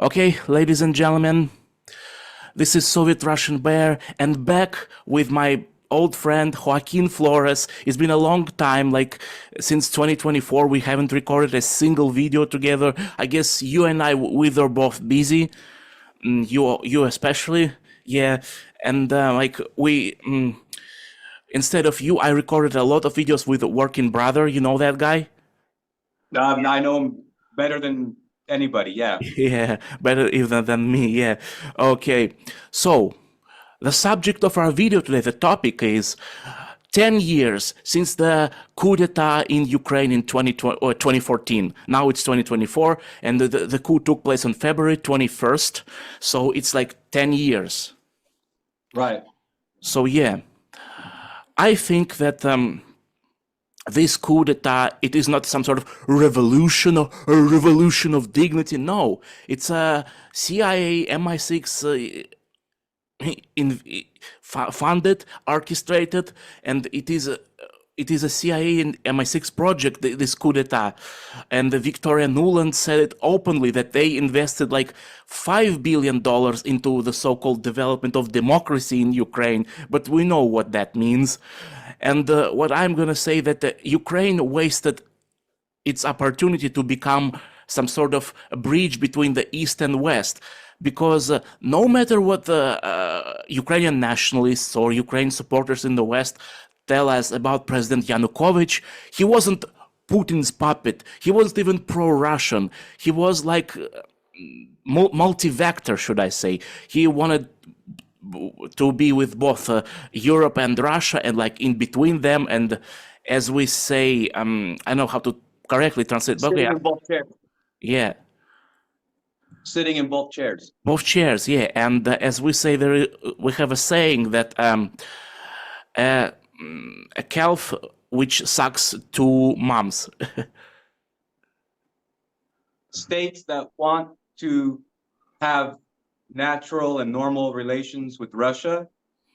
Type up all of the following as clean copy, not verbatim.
Okay, ladies and gentlemen, this is Soviet Russian Bear, and back with my old friend Joaquin Flores. It's been a long time, like since 2024, we haven't recorded a single video together. I guess you and I, we were both busy. You especially, yeah. And instead of you, I recorded a lot of videos with a working brother. You know that guy? I know him better than anybody. Yeah. Yeah, better even than me. Yeah. Okay. So the subject of our video today, the topic is 10 years since the coup d'etat in Ukraine in 2014. Now it's 2024, and the coup took place on February 21st. So it's like 10 years. Right. So, yeah, I think that this coup d'etat, it is not some sort of revolution or a revolution of dignity. No, it's a CIA MI6 funded, orchestrated, and it is a CIA and MI6 project, this coup d'etat. And Victoria Nuland said it openly that they invested like $5 billion into the so-called development of democracy in Ukraine, but we know what that means. And what I'm going to say that Ukraine wasted its opportunity to become some sort of a bridge between the East and West. Because no matter what the Ukrainian nationalists or Ukraine supporters in the West tell us about President Yanukovych, he wasn't Putin's puppet. He wasn't even pro-Russian. He was like multi-vector, should I say. He wanted to be with both Europe and Russia, and like in between them. And as we say, I know how to correctly translate, but Sitting yeah, in both chairs. yeah, Sitting in both chairs. both chairs, yeah. And as we say, we have a saying that a calf which sucks two moms. States that want to have natural and normal relations with Russia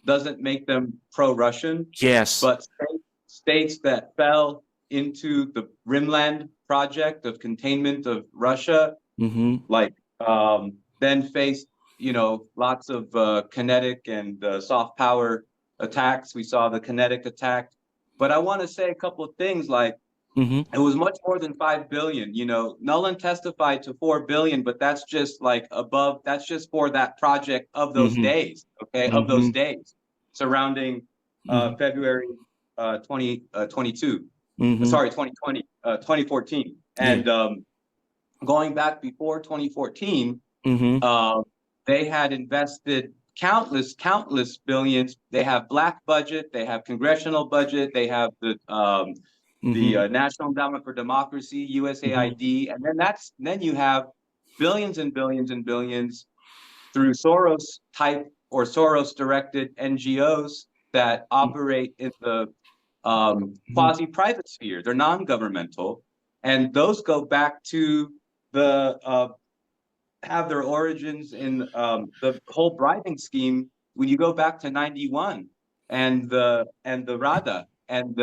doesn't make them pro-Russian, Yes. but states that fell into the Rimland project of containment of Russia, like then faced, lots of kinetic and soft power attacks. We saw the kinetic attack. But I want to say a couple of things like it was much more than 5 billion. Nuland testified to 4 billion, but that's just like above, that's just for that project of those days, okay, of those days surrounding February 2022. Sorry, 2020, 2014. And going back before 2014, they had invested countless billions. They have black budget, they have congressional budget, they have the National Endowment for Democracy, USAID, and then you have billions and billions and billions through Soros type or Soros directed NGOs that operate in the quasi-private sphere. They're non-governmental, and those go back to the have their origins in the whole bribing scheme. When you go back to 91 and the Rada and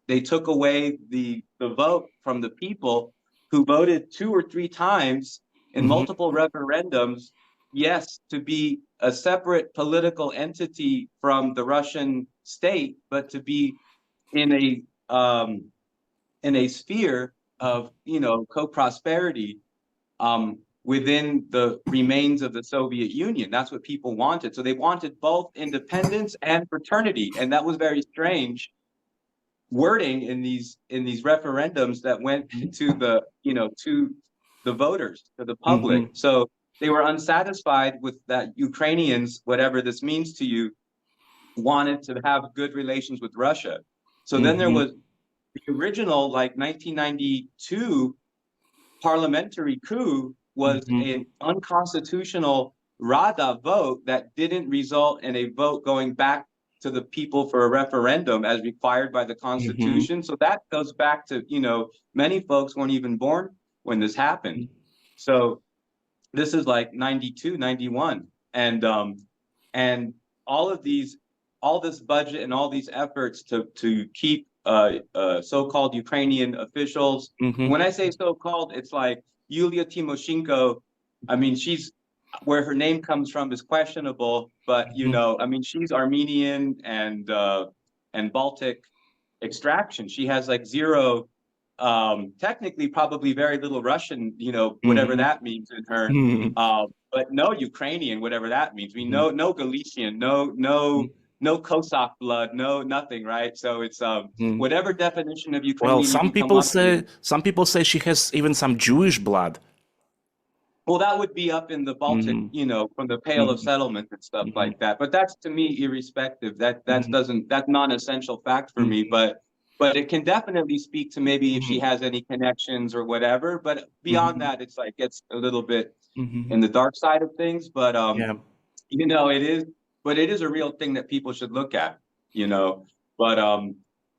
they took away the vote from the people who voted 2 or 3 times in multiple referendums, yes, to be a separate political entity from the Russian state, but to be in a sphere of co-prosperity within the remains of the Soviet Union. That's what people wanted. So they wanted both independence and fraternity, and that was very strange wording in these referendums that went to the to the voters, to the public. So they were unsatisfied with that. Ukrainians, whatever this means to you, wanted to have good relations with Russia. So then there was the original, like 1992 parliamentary coup was an unconstitutional Rada vote that didn't result in a vote going back to the people for a referendum as required by the Constitution. So that goes back to, many folks weren't even born when this happened. So this is like 92, 91. And all this budget and all these efforts to keep so-called Ukrainian officials. When I say so-called, it's like Yulia Tymoshenko I mean, where her name comes from is questionable, but I mean, she's Armenian and Baltic extraction. She has like zero, technically probably very little Russian, whatever that means in her. But no Ukrainian, whatever that means. We know no Galician, no Cossack blood, no nothing, right? So it's whatever definition of Well, Ukrainian you come up with. some people say she has even some Jewish blood. Well, that would be up in the Baltic, from the Pale of Settlement and stuff like that. But that's, to me, irrespective. That's non-essential fact for me. But it can definitely speak to maybe if she has any connections or whatever. But beyond that, it's like gets a little bit in the dark side of things. But it is a real thing that people should look at.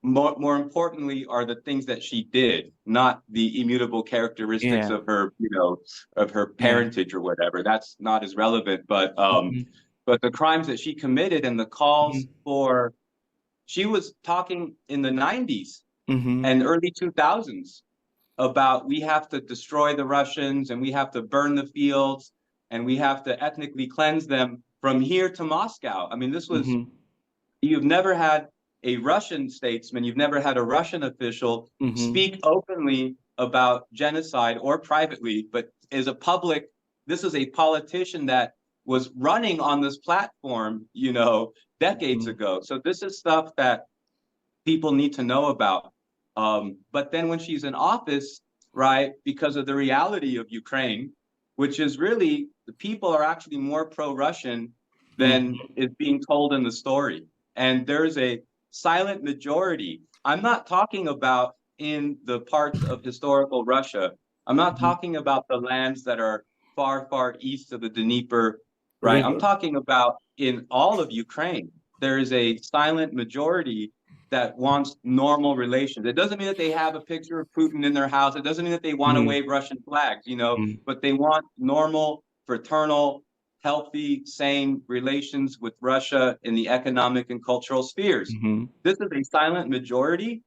But more importantly are the things that she did, not the immutable characteristics of her, of her parentage or whatever. That's not as relevant. But the crimes that she committed and the calls for, she was talking in the 90s and early 2000s about we have to destroy the Russians and we have to burn the fields and we have to ethnically cleanse them from here to Moscow. I mean, this was, you've never had a Russian statesman, you've never had a Russian official speak openly about genocide or privately, but as a public, this is a politician that was running on this platform, decades ago. So this is stuff that people need to know about. But then when she's in office, right, because of the reality of Ukraine, which is really, the people are actually more pro-Russian than is being told in the story. And there's a silent majority. I'm not talking about in the parts of historical Russia. I'm not talking about the lands that are far, far east of the Dnieper, right? I'm talking about in all of Ukraine. There is a silent majority that wants normal relations. It doesn't mean that they have a picture of Putin in their house. It doesn't mean that they want to wave Russian flags, but they want normal, fraternal, healthy, sane relations with Russia in the economic and cultural spheres. This is a silent majority.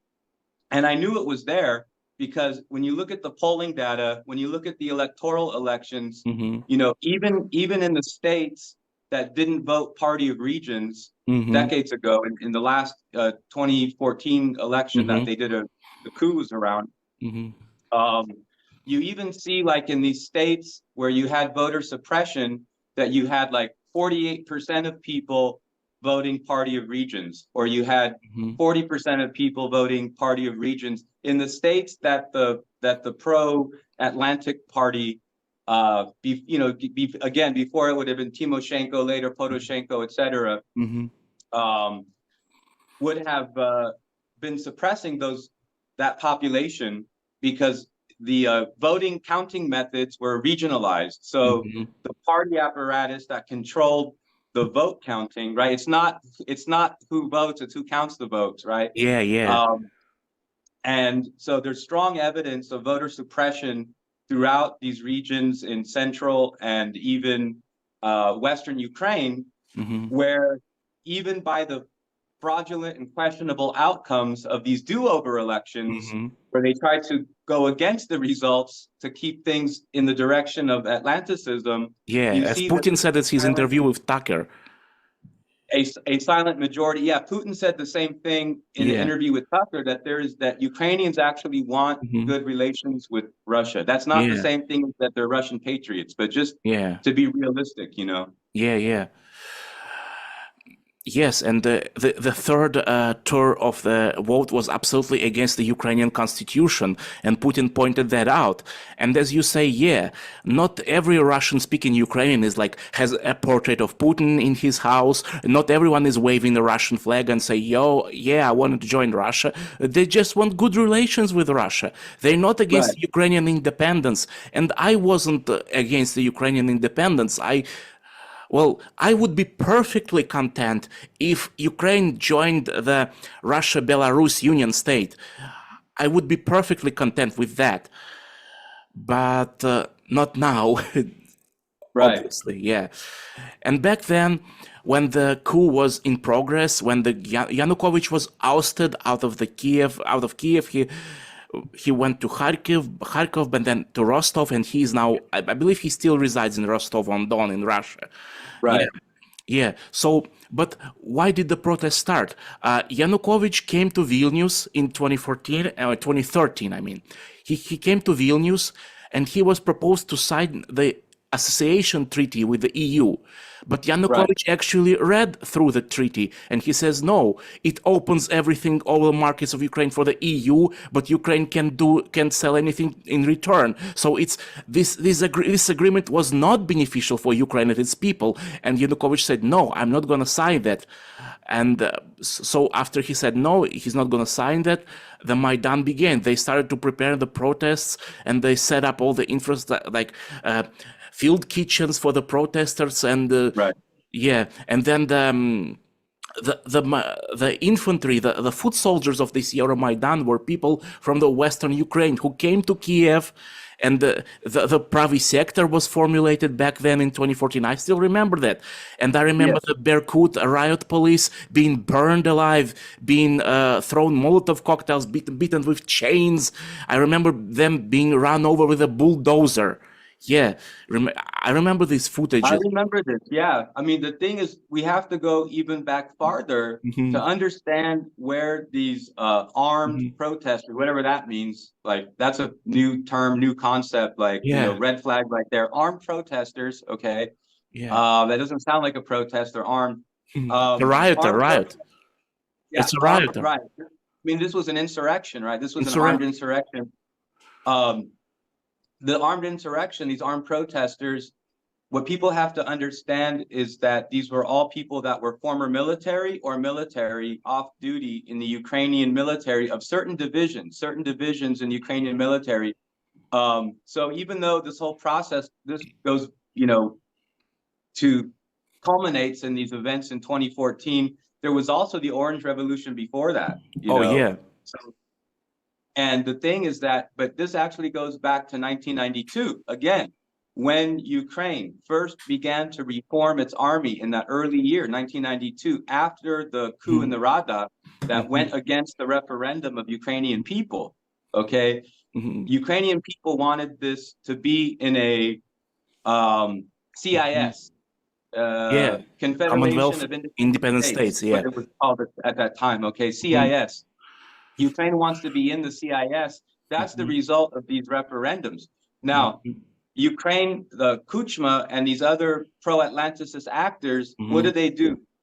And I knew it was there because when you look at the polling data, when you look at the electoral elections, even in the states that didn't vote party of regions decades ago, in the last 2014 election that they did, the coup was around, you even see like in these states where you had voter suppression, that you had like 48% of people voting party of regions, or you had 40% of people voting party of regions in the states that the pro-Atlantic party, again, before it would have been Timoshenko, later Poroshenko, etc., would have been suppressing that population because the voting counting methods were regionalized. So the party apparatus that controlled the vote counting, right? It's not who votes, it's who counts the votes, right? And so there's strong evidence of voter suppression throughout these regions in central and even Western Ukraine, where even by the fraudulent and questionable outcomes of these do-over elections, where they try to go against the results to keep things in the direction of Atlanticism. As Putin said in his interview with Tucker. A silent majority. Yeah, Putin said the same thing in the interview with Tucker, that Ukrainians actually want good relations with Russia. That's not the same thing as that they're Russian patriots, but just to be realistic, Yes, and the third tour of the vote was absolutely against the Ukrainian constitution, and Putin pointed that out. And as you say, not every Russian-speaking Ukrainian has a portrait of Putin in his house. Not everyone is waving the Russian flag and say, I want to join Russia. They just want good relations with Russia. They're not against Ukrainian independence, and I wasn't against the Ukrainian independence. I would be perfectly content if Ukraine joined the Russia-Belarus Union State. I would be perfectly content with that. But not now, obviously, And back then, when the coup was in progress, when the Yanukovych was ousted out of Kiev, he went to Kharkov, but then to Rostov, and he's now, I believe he still resides in Rostov-on-Don in Russia. Right. Yeah. Yeah. So, but why did the protest start? Yanukovych came to Vilnius in 2013, I mean. He came to Vilnius and he was proposed to sign the association treaty with the EU. But Yanukovych actually read through the treaty and he says, no, it opens everything, all the markets of Ukraine for the EU, but Ukraine can't sell anything in return. So it's this agreement was not beneficial for Ukraine and its people. And Yanukovych said, no, I'm not going to sign that. And so after he said no, he's not going to sign that, the Maidan began. They started to prepare the protests and they set up all the infrastructure, like field kitchens for the protesters, and yeah, and then the infantry, the foot soldiers of this Euromaidan were people from the Western Ukraine who came to Kiev, and the Pravi sector was formulated back then in 2014. I still remember that, and I remember the Berkut riot police being burned alive, being thrown Molotov cocktails, beaten with chains. I remember them being run over with a bulldozer. Yeah, I remember this footage. I remember this. Yeah, I mean, the thing is, we have to go even back farther to understand where these armed protesters, whatever that means, like that's a new term, new concept, like you know, red flag right there. Armed protesters, okay. Yeah. That doesn't sound like a protest. They're armed. A riot. Yeah, it's a riot. Right. I mean, this was an insurrection, right? This was an armed insurrection. The armed insurrection, these armed protesters, what people have to understand is that these were all people that were former military or military off duty in the Ukrainian military of certain divisions in the Ukrainian military. So even though this whole process, this goes, you know, to culminates in these events in 2014, there was also the Orange Revolution before that. You know? Yeah. And the thing is that, but this actually goes back to 1992, again, when Ukraine first began to reform its army in that early year, 1992, after the coup in the Rada that went against the referendum of Ukrainian people, okay? Ukrainian people wanted this to be in a CIS, Confederation of Independent States, yeah. what it was called at that time, okay, CIS. Ukraine wants to be in the CIS. That's the result of these referendums. Now, Ukraine, the Kuchma, and these other pro-Atlanticist actors, what do?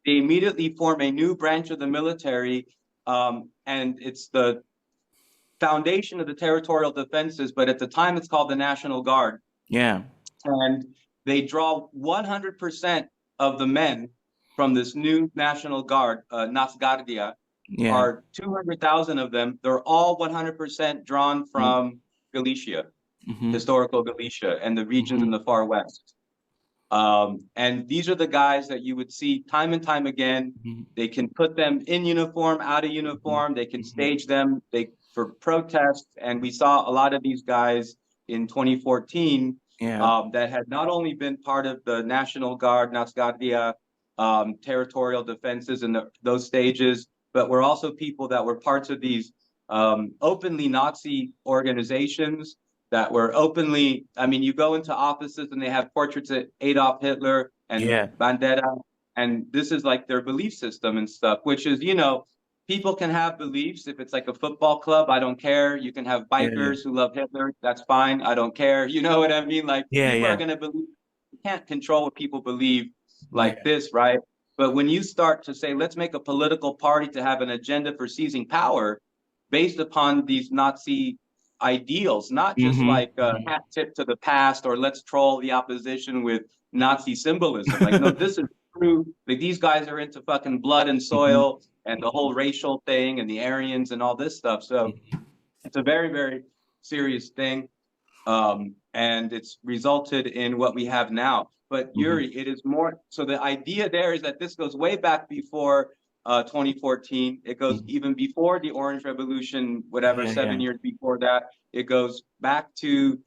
They immediately form a new branch of the military, and it's the foundation of the territorial defenses, but at the time it's called the National Guard. Yeah. And they draw 100% of the men from this new National Guard, Nacgardia, are 200,000 of them. They're all 100% drawn from Galicia, historical Galicia, and the regions in the far west. And these are the guys that you would see time and time again. They can put them in uniform, out of uniform. They can stage them for protests. And we saw a lot of these guys in 2014 that had not only been part of the National Guard, Nacgardia, territorial defenses in those stages, but were also people that were parts of these openly Nazi organizations that were openly, I mean, you go into offices and they have portraits of Adolf Hitler and Bandera, and this is like their belief system and stuff, which is, you know, people can have beliefs. If it's like a football club, I don't care. You can have bikers who love Hitler. That's fine. I don't care. You know what I mean? Like people are going to believe. You can't control what people believe like this, right? But when you start to say, let's make a political party to have an agenda for seizing power based upon these Nazi ideals, not just like a hat tip to the past or let's troll the opposition with Nazi symbolism. Like, no, this is true. Like, these guys are into fucking blood and soil and the whole racial thing and the Aryans and all this stuff. So it's a very, very serious thing. And it's resulted in what we have now. But Yuri, it is more, so the idea there is that this goes way back before 2014. It goes even before the Orange Revolution, whatever, 7 years before that. It goes back to,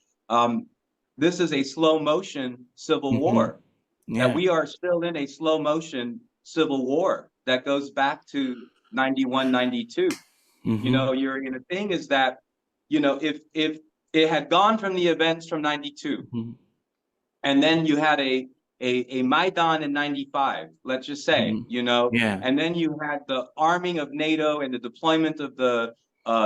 this is a slow motion civil war. And we are still in a slow motion civil war that goes back to 91, 92. You know, Yuri, and the thing is that you know, if it had gone from the events from 92, and then you had a Maidan in 95, let's just say, you know, Yeah. and then you had the arming of NATO and the deployment of the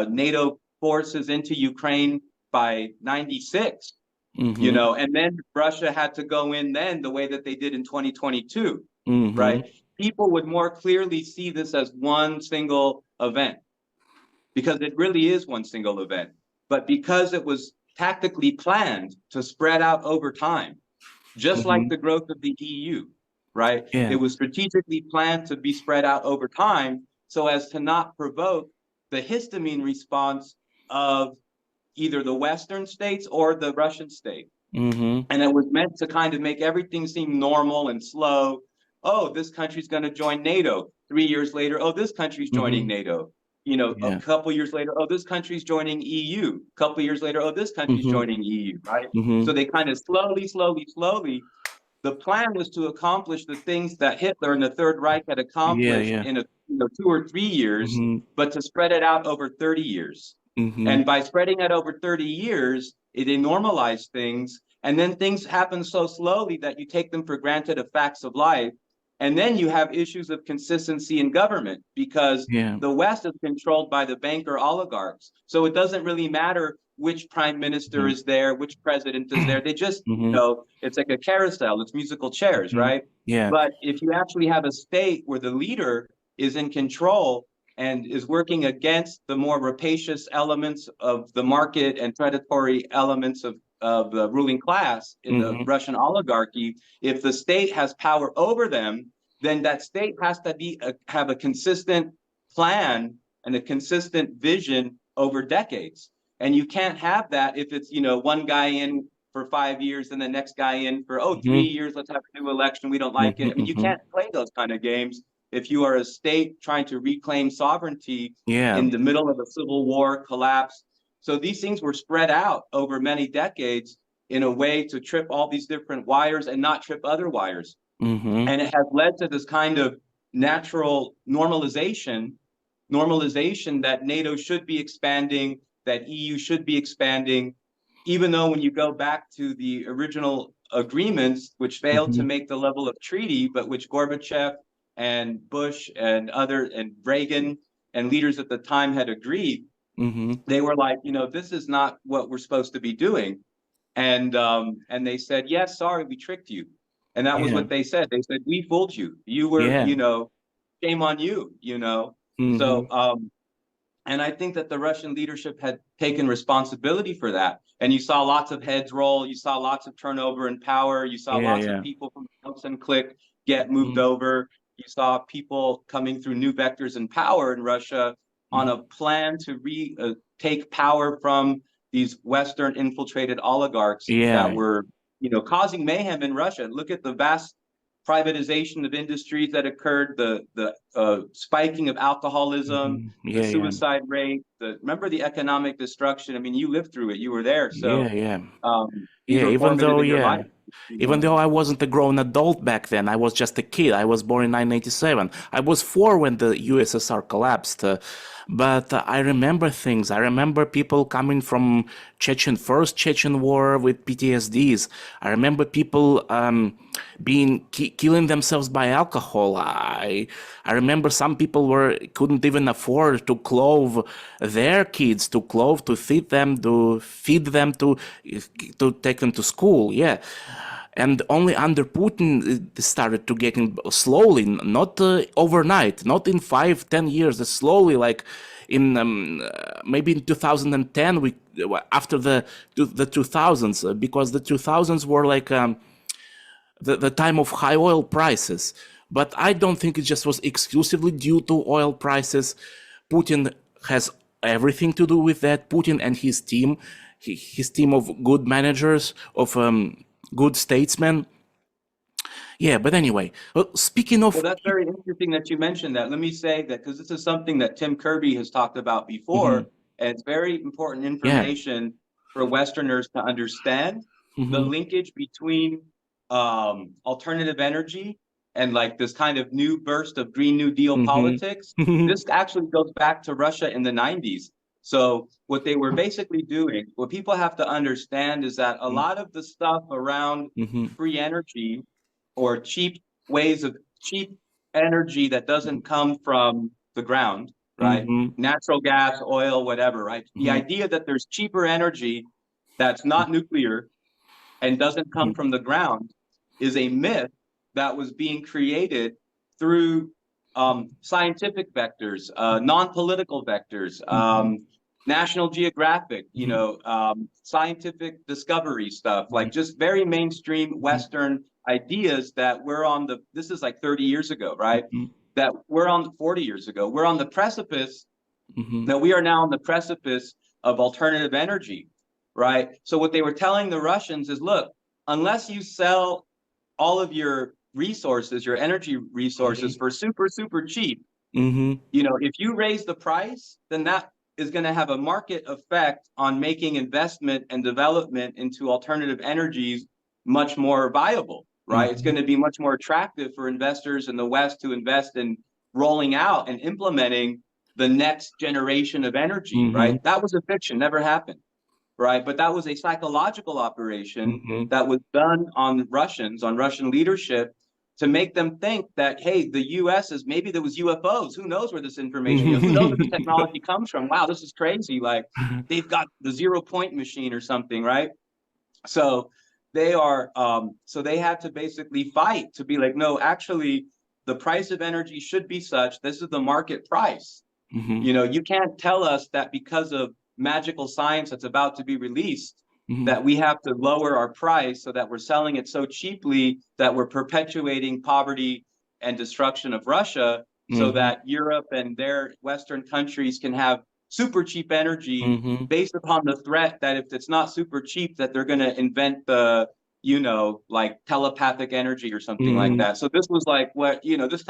NATO forces into Ukraine by 96, you know, and then Russia had to go in then the way that they did in 2022, right? People would more clearly see this as one single event, because it really is one single event. But because it was tactically planned to spread out over time, just like the growth of the EU, right? Yeah. It was strategically planned to be spread out over time so as to not provoke the histamine response of either the Western states or the Russian state. And it was meant to kind of make everything seem normal and slow. Oh, this country's going to join NATO. 3 years later, oh, this country's joining NATO. You know, Yeah. a couple years later, oh, this country's joining EU. A couple years later, oh, this country's joining EU, right? So they kind of slowly. The plan was to accomplish the things that Hitler and the Third Reich had accomplished in 2 or 3 years, but to spread it out over 30 years. And by spreading it over 30 years, they normalized things. And then things happen so slowly that you take them for granted as facts of life. And then you have issues of consistency in government, because the West is controlled by the banker oligarchs. So it doesn't really matter which prime minister is there, which president is there. They just, you know, it's like a carousel, it's musical chairs, right? Yeah. But if you actually have a state where the leader is in control and is working against the more rapacious elements of the market and predatory elements of the ruling class in the Russian oligarchy, if the state has power over them, then that state has to have a consistent plan and a consistent vision over decades. And you can't have that if it's, you know, one guy in for 5 years and the next guy in for, 3 years, let's have a new election, we don't like it. I mean, you can't play those kind of games if you are a state trying to reclaim sovereignty in the middle of a civil war collapse. So these things were spread out over many decades in a way to trip all these different wires and not trip other wires. And it has led to this kind of natural normalization that NATO should be expanding, that EU should be expanding, even though when you go back to the original agreements, which failed to make the level of treaty, but which Gorbachev and Bush and Reagan and leaders at the time had agreed, they were like, you know, this is not what we're supposed to be doing. And they said, yes, sorry, we tricked you. And that was what they said. They said, we fooled you. You were, you know, shame on you, you know. So, and I think that the Russian leadership had taken responsibility for that. And you saw lots of heads roll. You saw lots of turnover in power. You saw lots of people from the Johnson clique get moved over. You saw people coming through new vectors in power in Russia on a plan to take power from these Western infiltrated oligarchs that were, you know, causing mayhem in Russia. Look at the vast privatization of industries that occurred, the spiking of alcoholism, the suicide rate. Remember the economic destruction. I mean, you lived through it. You were there. So even though I wasn't a grown adult back then, I was just a kid. I was born in 1987. I was 4 when the USSR collapsed. But I remember things. I remember people coming from first Chechen war with PTSDs. I remember people killing themselves by alcohol. I remember some people couldn't even afford to clothe their kids, to feed them, to take them to school. Yeah. And only under Putin it started to get in slowly, not overnight, not in 5-10 years, slowly, like in maybe in 2010, after the 2000s, because the 2000s were like the time of high oil prices. But I don't think it just was exclusively due to oil prices. Putin has everything to do with that. Putin and his team, his team of good managers, of good statesmen. Yeah, but anyway, speaking of... Well, that's very interesting that you mentioned that. Let me say that, because this is something that Tim Kirby has talked about before, and it's very important information for Westerners to understand the linkage between alternative energy and like this kind of new burst of Green New Deal politics. This actually goes back to Russia in the 90s. So what they were basically doing, what people have to understand is that a lot of the stuff around free energy or cheap ways of cheap energy that doesn't come from the ground, right? Natural gas, oil, whatever, right? The idea that there's cheaper energy that's not nuclear and doesn't come from the ground is a myth that was being created through scientific vectors, non-political vectors, National Geographic, scientific discovery stuff, like just very mainstream Western ideas that we're on the, this is like 30 years ago, right? That we're on 40 years ago. We're on the precipice, that we are now on the precipice of alternative energy, right? So what they were telling the Russians is, look, unless you sell all of your resources, your energy resources for super, super cheap, if you raise the price, then that is going to have a market effect on making investment and development into alternative energies much more viable, right? It's going to be much more attractive for investors in the West to invest in rolling out and implementing the next generation of energy, right? That was a fiction, never happened, right? But that was a psychological operation that was done on Russians, on Russian leadership, to make them think that, hey, the US is, maybe there was UFOs. Who knows where this information, who knows where this technology comes from? Wow, this is crazy. Like, they've got the 0 point machine or something, right? So they are, so they had to basically fight to be like, no, actually, the price of energy should be such, this is the market price. You can't tell us that because of magical science that's about to be released, that we have to lower our price so that we're selling it so cheaply that we're perpetuating poverty and destruction of Russia, so that Europe and their Western countries can have super cheap energy based upon the threat that if it's not super cheap, that they're going to invent the, like telepathic energy or something like that. So this was like what, this,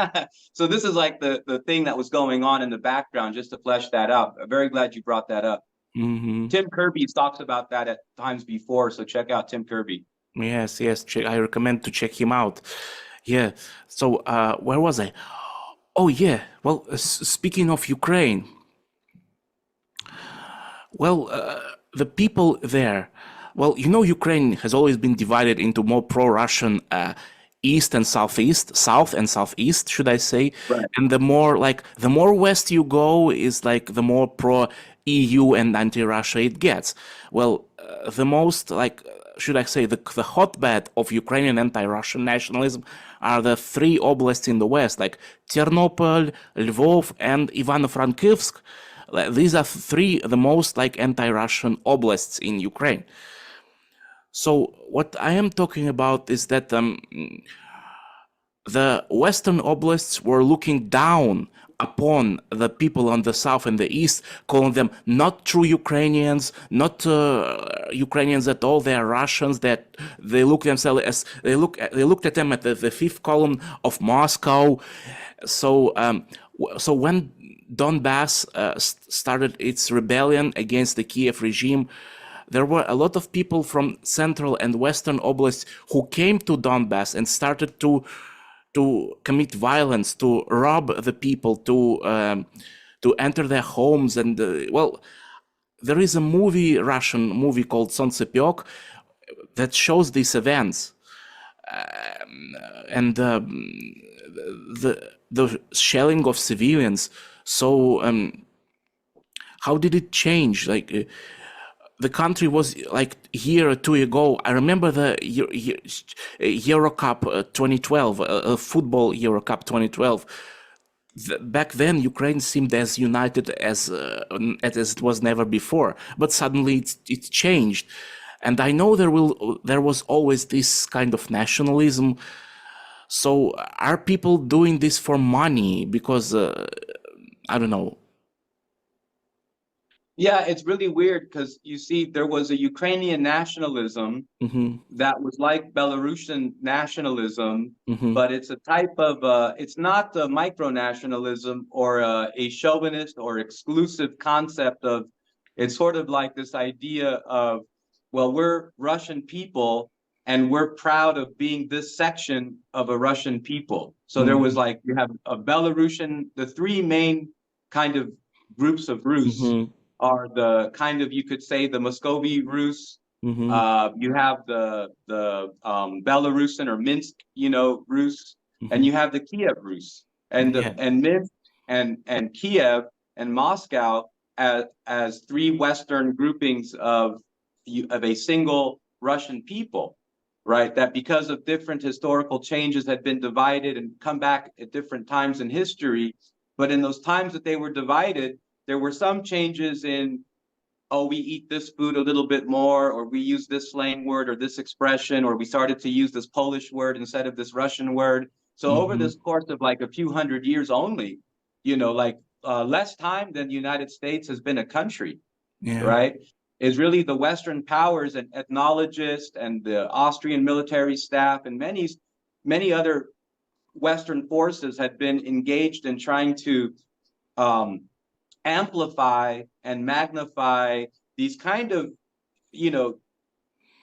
so this is like the thing that was going on in the background, just to flesh that out. I'm very glad you brought that up. Tim Kirby talks about that at times before, so check out Tim Kirby. Yes, I recommend to check him out. Yeah. So where was I? Oh yeah. Well, speaking of Ukraine, well, the people there. Well, Ukraine has always been divided into more pro-Russian east and southeast, south and southeast, should I say? Right. And the more west you go, is like the more pro-EU and anti-Russia it gets. Well, the most, like, should I say, the hotbed of Ukrainian anti-Russian nationalism are the three oblasts in the west, like Ternopil, Lvov, and Ivano-Frankivsk. These are the most like anti-Russian oblasts in Ukraine. So what I am talking about is that the Western oblasts were looking down upon the people on the south and the east, calling them not true Ukrainians, not Ukrainians at all. They are Russians. That they look themselves as they looked at them at the fifth column of Moscow. So when Donbass started its rebellion against the Kiev regime, there were a lot of people from central and western oblasts who came to Donbass and started to commit violence, to rob the people, to enter their homes. And there is a Russian movie called Солнцепёк that shows these events, and the shelling of civilians. So how did it change? Like the country was like a year or two ago. I remember the Euro Cup 2012, football Euro Cup 2012. Back then, Ukraine seemed as united as it was never before. But suddenly, it changed, and I know there was always this kind of nationalism. So, are people doing this for money? Because I don't know. Yeah, it's really weird because you see, there was a Ukrainian nationalism that was like Belarusian nationalism, but it's a type of, it's not a micro-nationalism or a chauvinist or exclusive concept of, it's sort of like this idea of, well, we're Russian people and we're proud of being this section of a Russian people. So there was you have a Belarusian, the three main kind of groups of Rus are the kind of, you could say, the Muscovy Rus. You have the Belarusian or Minsk, Rus, and you have the Kiev Rus, and Minsk and Kiev and Moscow as three Western groupings of a single Russian people, right? That because of different historical changes had been divided and come back at different times in history. But in those times that they were divided, there were some changes in, oh, we eat this food a little bit more, or we use this slang word or this expression, or we started to use this Polish word instead of this Russian word. So over this course of like a few hundred years only, less time than the United States has been a country, right? Is really the Western powers and ethnologists and the Austrian military staff and many other Western forces had been engaged in trying to amplify and magnify these kind of,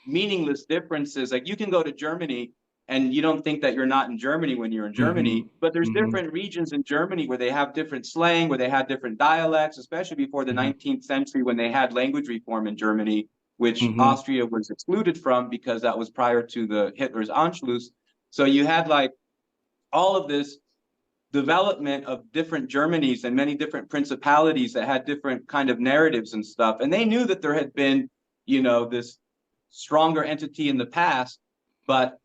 meaningless differences. Like you can go to Germany and you don't think that you're not in Germany when you're in Germany, but there's different regions in Germany where they have different slang, where they had different dialects, especially before the 19th century when they had language reform in Germany, which Austria was excluded from because that was prior to the Hitler's Anschluss. So you had like all of this development of different Germanies and many different principalities that had different kind of narratives and stuff. And they knew that there had been, this stronger entity in the past, but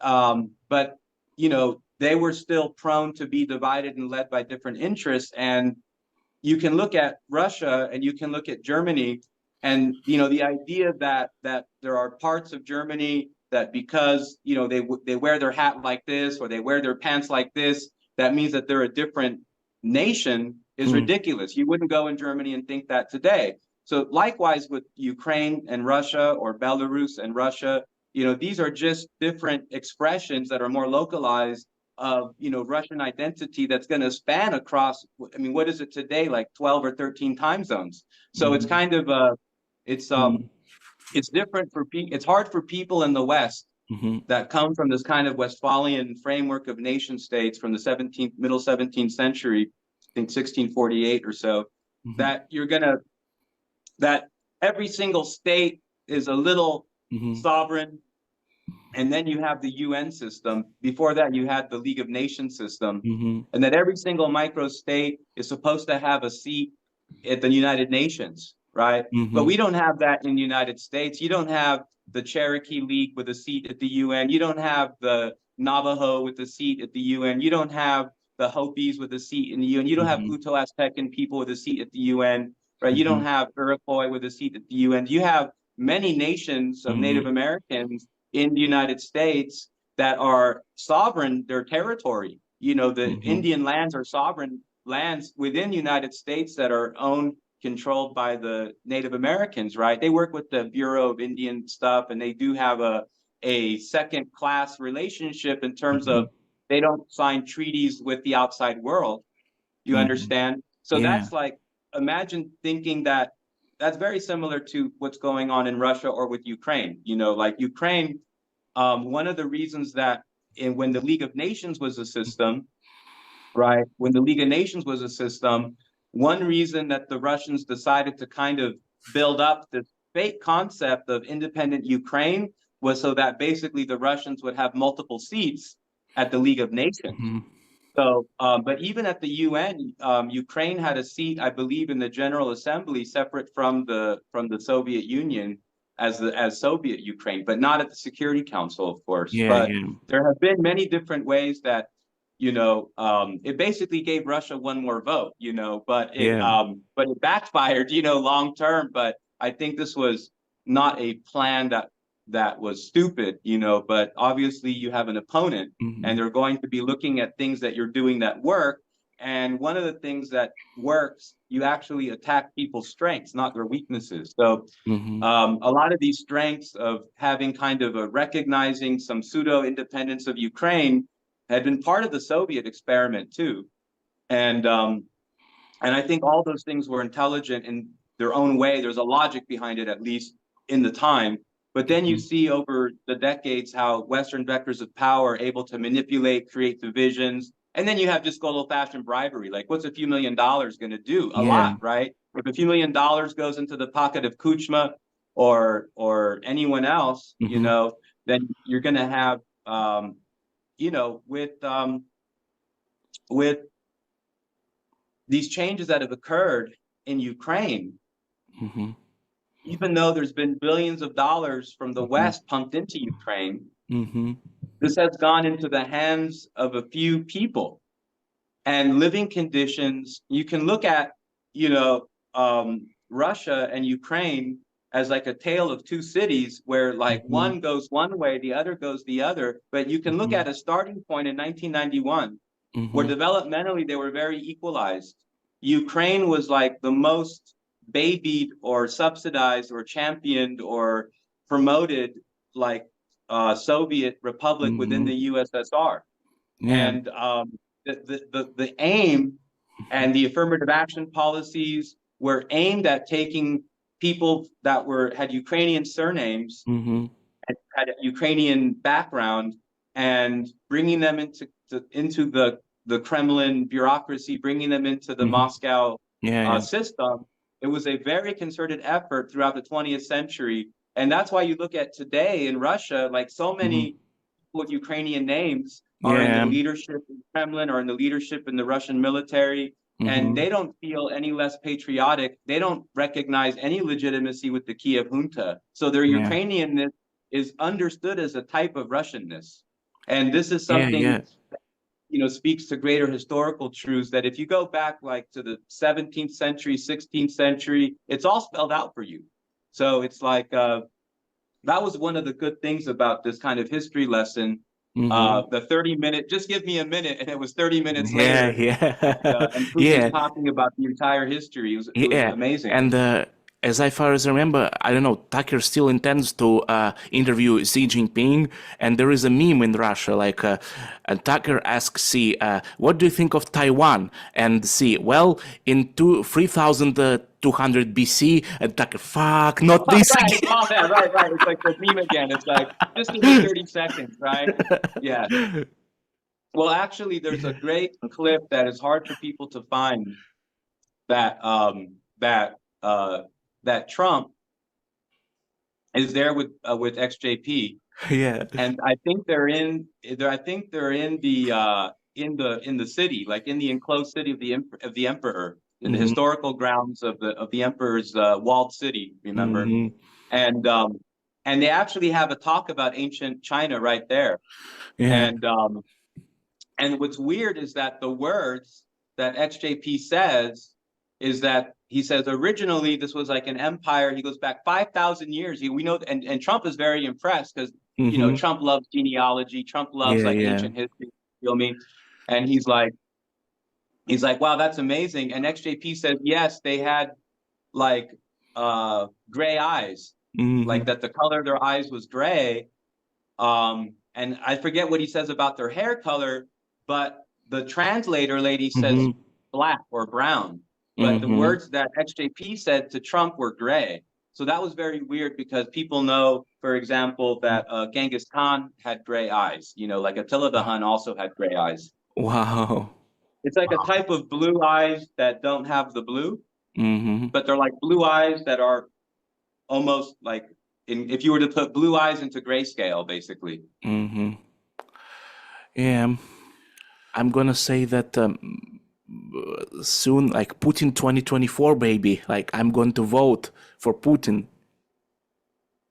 they were still prone to be divided and led by different interests. And you can look at Russia and you can look at Germany, and the idea that there are parts of Germany that because they wear their hat like this or they wear their pants like this, that means that they're a different nation is ridiculous. You wouldn't go in Germany and think that today. So likewise with Ukraine and Russia, or Belarus and Russia, these are just different expressions that are more localized of, Russian identity that's going to span across, what is it today? Like 12 or 13 time zones. So it's kind of, it's different it's hard for people in the West that come from this kind of Westphalian framework of nation states from the middle 17th century, I think 1648 or so, that that every single state is a little sovereign. And then you have the UN system. Before that, you had the League of Nations system. And that every single micro state is supposed to have a seat at the United Nations, right? But we don't have that in the United States. You don't have the Cherokee League with a seat at the UN. You don't have the Navajo with a seat at the UN. You don't have the Hopis with a seat in the UN. You don't have Uto-Aztecan people with a seat at the UN, right? You don't have Iroquois with a seat at the UN. You have many nations of Native Americans in the United States that are sovereign, their territory. The Indian lands are sovereign lands within the United States that are owned, controlled by the Native Americans, right? They work with the Bureau of Indian stuff, and they do have a second class relationship in terms of they don't sign treaties with the outside world. You understand? So that's like, imagine thinking that's very similar to what's going on in Russia or with Ukraine. Like Ukraine, one of the reasons that when the League of Nations was a system, right? When the League of Nations was a system, one reason that the Russians decided to kind of build up this fake concept of independent Ukraine was so that basically the Russians would have multiple seats at the League of Nations. So, but even at the UN, Ukraine had a seat, I believe, in the General Assembly, separate from the Soviet Union as Soviet Ukraine, but not at the Security Council, of course. But there have been many different ways that it basically gave Russia one more vote, but it backfired, long term. But I think this was not a plan that was stupid, but obviously you have an opponent and they're going to be looking at things that you're doing that work. And one of the things that works, you actually attack people's strengths, not their weaknesses. So a lot of these strengths of having kind of recognizing some pseudo independence of Ukraine had been part of the Soviet experiment too. And I think all those things were intelligent in their own way. There's a logic behind it, at least in the time. But then you see over the decades how Western vectors of power are able to manipulate, create divisions. And then you have just good old-fashioned bribery. Like, what's a few $1 million going to do? A lot, right? if a few $1 million goes into the pocket of Kuchma or anyone else, you know, then you're going to have, you know, with these changes that have occurred in Ukraine, even though there's been billions of dollars from the West pumped into Ukraine, this has gone into the hands of a few people. And living conditions, you can look at, you know, Russia and Ukraine as like a tale of two cities where like one goes one way, the other goes the other. But you can look at a starting point in 1991 where developmentally they were very equalized. Ukraine was like the most babied or subsidized or championed or promoted like Soviet republic within the USSR. And the aim and the affirmative action policies were aimed at taking people that had Ukrainian surnames and had a Ukrainian background and bringing them into the Kremlin bureaucracy, bringing them into the Moscow system. It was a very concerted effort throughout the 20th century. And that's why you look at today in Russia, like so many people with Ukrainian names are in the leadership in the Kremlin or in the leadership in the Russian military. And they don't feel any less patriotic. They don't recognize any legitimacy with the Kiev junta. So their Ukrainianness is understood as a type of Russianness. And this is something that, you know, speaks to greater historical truths that if you go back like to the 17th century, 16th century, it's all spelled out for you. So it's like, that was one of the good things about this kind of history lesson. The 30-minute, just give me a minute, and it was 30 minutes later. And Putin's talking about the entire history. It was amazing. And as far as I remember, I don't know, Tucker still intends to interview Xi Jinping, and there is a meme in Russia, like Tucker asks Xi, what do you think of Taiwan? And Xi, well, in 3200 BC, and Tucker, fuck, not this again. Oh, yeah, right. It's like the meme again. It's like, just give me 30 seconds, right? Yeah. Well, actually, there's a great clip that is hard for people to find that that Trump is there with XJP. And I think they're in the city, like in the enclosed city of the emperor, in the historical grounds of the emperor's walled city, remember? And they actually have a talk about ancient China right there. And what's weird is that the words that XJP says is that he says originally this was like an empire. He goes back 5,000 years. We know, and Trump is very impressed because you know Trump loves genealogy. Trump loves ancient history. You know what I mean? And he's like, wow, that's amazing. And XJP says yes, they had like gray eyes, like that the color of their eyes was gray. And I forget what he says about their hair color, but the translator lady says black or brown. But the words that XJP said to Trump were gray. So that was very weird because people know, for example, that Genghis Khan had gray eyes. You know, like Attila the Hun also had gray eyes. Wow. It's like a type of blue eyes that don't have the blue, but they're like blue eyes that are almost like, if you were to put blue eyes into grayscale, basically. Yeah, I'm gonna say that soon, like Putin 2024, baby. Like I'm going to vote for Putin.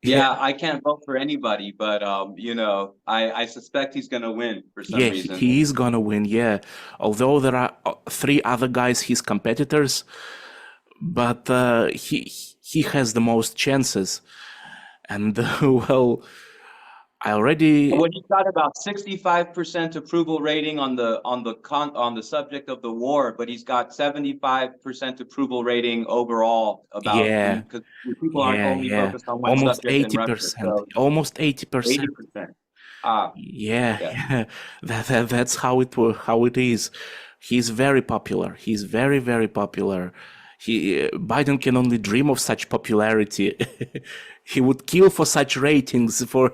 Yeah, I can't vote for anybody, but you know, I suspect he's gonna win for some reason. He is gonna win. Yeah, although there are 3 other guys, his competitors, but he has the most chances. And well, I already. Well, he's got about 65% approval rating on the subject of the war, but he's got 75% approval rating overall about because people aren't only focused on one almost subject 80%. in Russia. So almost 80%. 80%. Yeah. That's how it is. He's very popular. He's very, very popular. Biden can only dream of such popularity. He would kill for such ratings for